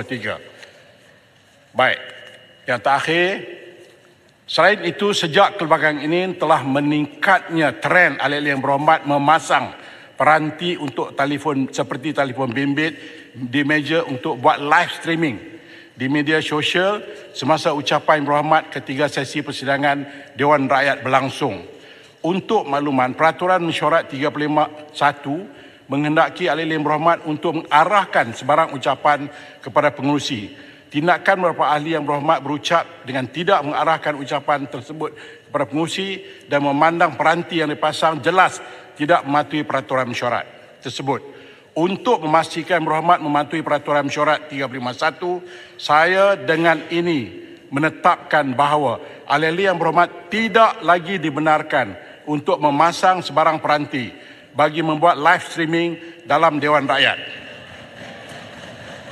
3. Baik. Yang terakhir, selain itu sejak kebelakangan ini telah meningkatnya trend ahli-ahli yang berhormat memasang peranti untuk telefon seperti telefon bimbit di meja untuk buat live streaming di media sosial semasa ucapan yang berhormat ketiga sesi persidangan Dewan Rakyat berlangsung. Untuk makluman, Peraturan Mesyuarat 351 menghendaki ahli yang berhormat untuk mengarahkan sebarang ucapan kepada pengerusi. Tindakan beberapa ahli yang berhormat berucap dengan tidak mengarahkan ucapan tersebut kepada pengerusi dan memandang peranti yang dipasang jelas tidak mematuhi peraturan mesyuarat tersebut. Untuk memastikan berhormat mematuhi Peraturan Mesyuarat 351, saya dengan ini menetapkan bahawa ahli yang berhormat tidak lagi dibenarkan untuk memasang sebarang peranti bagi membuat live streaming dalam Dewan Rakyat.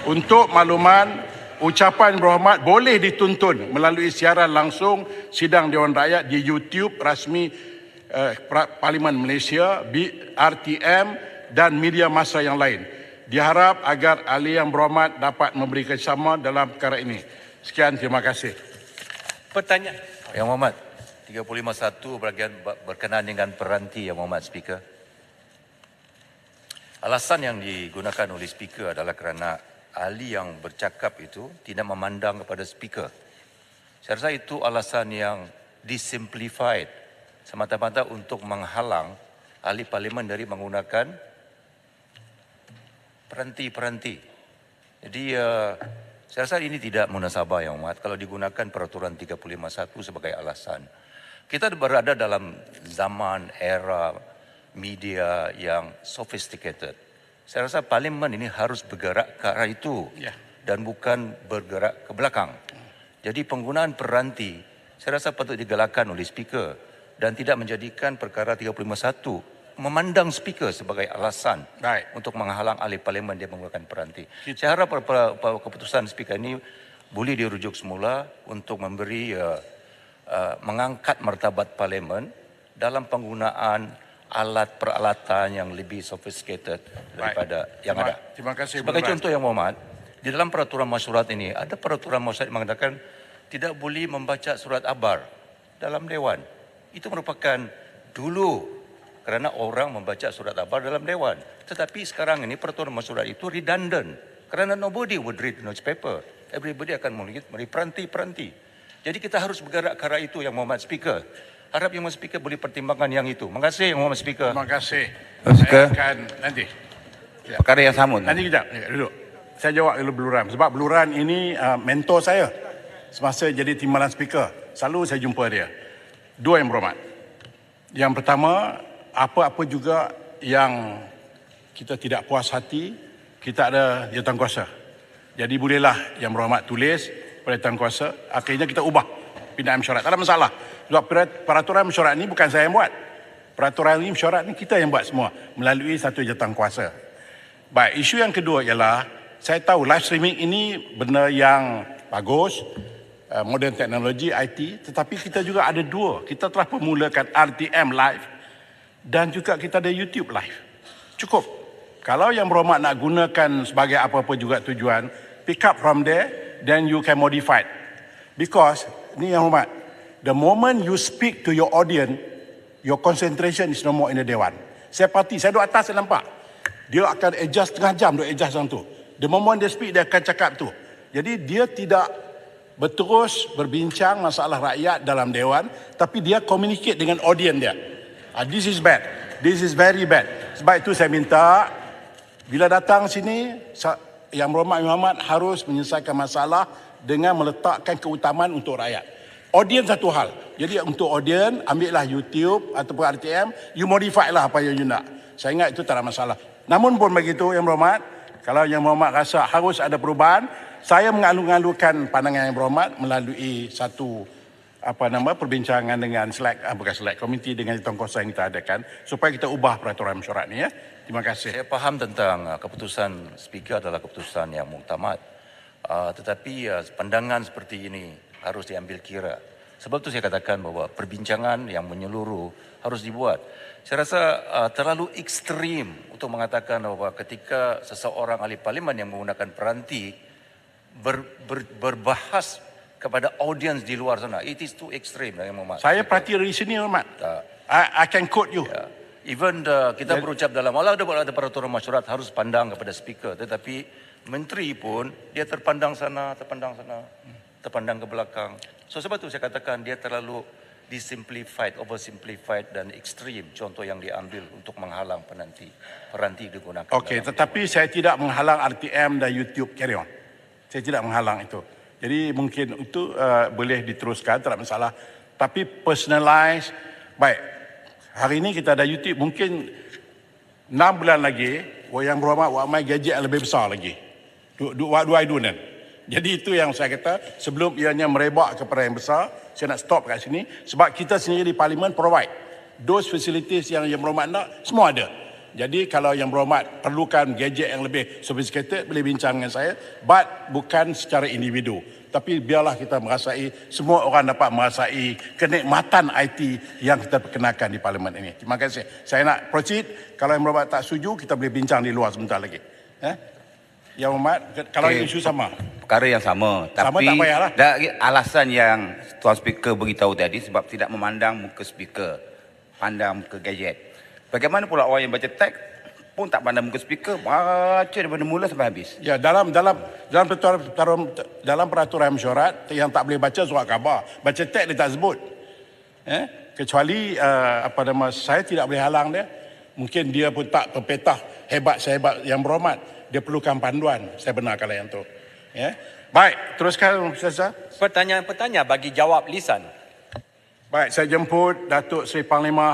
Untuk makluman, ucapan berhormat boleh dituntun melalui siaran langsung sidang Dewan Rakyat di YouTube rasmi Parlimen Malaysia, RTM dan media massa yang lain. Diharap agar ahli yang berhormat dapat memberi kerjasama dalam perkara ini. Sekian, terima kasih. Pertanyaan. Yang Berhormat, 351 bahagian berkenaan dengan peranti, Yang Berhormat Speaker. Alasan yang digunakan oleh Speaker adalah kerana ahli yang bercakap itu tidak memandang kepada Speaker. Saya rasa itu alasan yang disimplified semata-mata untuk menghalang ahli parlimen dari menggunakan peranti-peranti. Jadi saya rasa ini tidak munasabah, Yang Berhormat, kalau digunakan Peraturan 351 sebagai alasan. Kita berada dalam zaman era media yang sophisticated. Saya rasa parlimen ini harus bergerak ke arah itu dan bukan bergerak ke belakang. Jadi penggunaan peranti saya rasa patut digalakkan oleh Speaker dan tidak menjadikan perkara 351 memandang Speaker sebagai alasan untuk menghalang ahli parlimen dia menggunakan peranti. Saya harap keputusan Speaker ini boleh dirujuk semula untuk memberi mengangkat martabat parlimen dalam penggunaan alat peralatan yang lebih sophisticated daripada yang ada. Terima kasih. Sebagai contoh, Yang Berhormat, di dalam peraturan masyurat ini ada peraturan masyurat yang mengatakan tidak boleh membaca surat abar dalam dewan. Itu merupakan dulu kerana orang membaca surat abar dalam dewan. Tetapi sekarang ini peraturan masyurat itu redundant kerana nobody would read newspaper. Everybody akan melihat peranti-peranti. Jadi kita harus bergerak ke arah itu, Yang Berhormat Speaker. Harap Yang Berhormat Speaker boleh pertimbangkan yang itu. Terima kasih, Yang Berhormat Speaker. Terima kasih. Speaker. Saya akan nanti. Perkara yang sama. Nanti kejap, duduk. Saya jawab dulu Beluran. Sebab Beluran ini mentor saya. Semasa jadi timbalan Speaker, selalu saya jumpa dia. Dua, Yang Berhormat. Yang pertama, apa-apa juga yang kita tidak puas hati, kita ada jawatankuasa. Jadi bolehlah Yang Berhormat tulis pada jawatankuasa, akhirnya kita ubah pindaan mesyuarat. Tak ada masalah. Sebab peraturan mesyuarat ini bukan saya yang buat. Peraturan ini mesyuarat ini kita yang buat semua melalui satu jawatankuasa. Baik, isu yang kedua ialah saya tahu live streaming ini benda yang bagus, modern teknologi, IT, tetapi kita juga ada dua. Kita telah memulakan RTM Live dan juga kita ada YouTube Live. Cukup. Kalau Yang Berhormat nak gunakan sebagai apa-apa juga tujuan, pick up from there, then you can modify it. Because, ni Yang Berhormat, the moment you speak to your audience, your concentration is no more in the Dewan. Saya parti, saya duduk atas, saya nampak. Dia akan adjust setengah jam, duduk adjust macam tu. The moment dia speak, dia akan cakap tu. Jadi dia tidak berterus berbincang masalah rakyat dalam Dewan, tapi dia communicate dengan audience dia. This is bad. This is very bad. Sebab itu saya minta, bila datang sini, Yang Berhormat harus menyelesaikan masalah dengan meletakkan keutamaan untuk rakyat. Audience satu hal. Jadi untuk audience, ambillah YouTube ataupun RTM, you modify lah apa yang you nak. Saya ingat itu tak ada masalah. Namun pun begitu, Yang Berhormat, kalau Yang Berhormat rasa harus ada perubahan, saya mengalu-alukan pandangan Yang Berhormat melalui satu perbincangan dengan komiti dengan jawatankuasa yang kita adakan supaya kita ubah peraturan mesyuarat ni ya. Terima kasih. Saya faham tentang keputusan Speaker adalah keputusan yang muktamad. Tetapi pandangan seperti ini harus diambil kira. Sebab itu saya katakan bahawa perbincangan yang menyeluruh harus dibuat. Saya rasa terlalu ekstrim untuk mengatakan bahawa ketika seseorang ahli parlimen yang menggunakan peranti berbahas kepada audiens di luar sana. It is too extreme, Yang Mohd. Saya perhati dari sini, Hormat. I can quote you. Ya. Even kita berucap dalam ada peraturan masyarakat harus pandang kepada speaker, tetapi menteri pun dia terpandang sana, terpandang ke belakang. So sebab itu saya katakan dia terlalu disimplified, oversimplified dan ekstrim contoh yang diambil untuk menghalang peranti digunakan. Okey, tetapi saya tidak menghalang RTM dan YouTube carry on. Saya tidak menghalang itu. Jadi mungkin itu boleh diteruskan, tak ada masalah. Tapi personalize, baik. Hari ini kita ada YouTube, mungkin 6 bulan lagi, Yang Berhormat buat main gadget yang lebih besar lagi. What do I do then? Jadi itu yang saya kata, sebelum ianya merebak kepada yang besar, saya nak stop kat sini. Sebab kita sendiri di Parlimen provide those facilities yang Berhormat nak, semua ada. Jadi kalau Yang Berhormat perlukan gadget yang lebih sophisticated, boleh bincang dengan saya. But bukan secara individu. Tapi biarlah kita merasai, semua orang dapat merasai kenikmatan IT yang kita perkenalkan di Parlimen ini. Terima kasih. Saya nak proceed. Kalau Yang Berhormat tak setuju, kita boleh bincang di luar sebentar lagi. Yang Berhormat, kalau isu sama. Perkara yang sama. Sama, Tapi tak payahlah. alasan yang Tuan Speaker beritahu tadi sebab tidak memandang muka speaker, pandang muka gadget. Bagaimana pula orang yang baca teks pun tak pandang muka speaker, baca daripada mula sampai habis. Ya, dalam peraturan mesyuarat yang tak boleh baca surat khabar, baca teks dia tak sebut. Kecuali saya tidak boleh halang dia. Mungkin dia pun tak terpetah hebat sehebat Yang Berhormat. Dia perlukan panduan. Saya benarkan yang tu. Baik, teruskan Ustazah. Pertanyaan-pertanyaan bagi jawab lisan. Baik, saya jemput Datuk Seri Panglima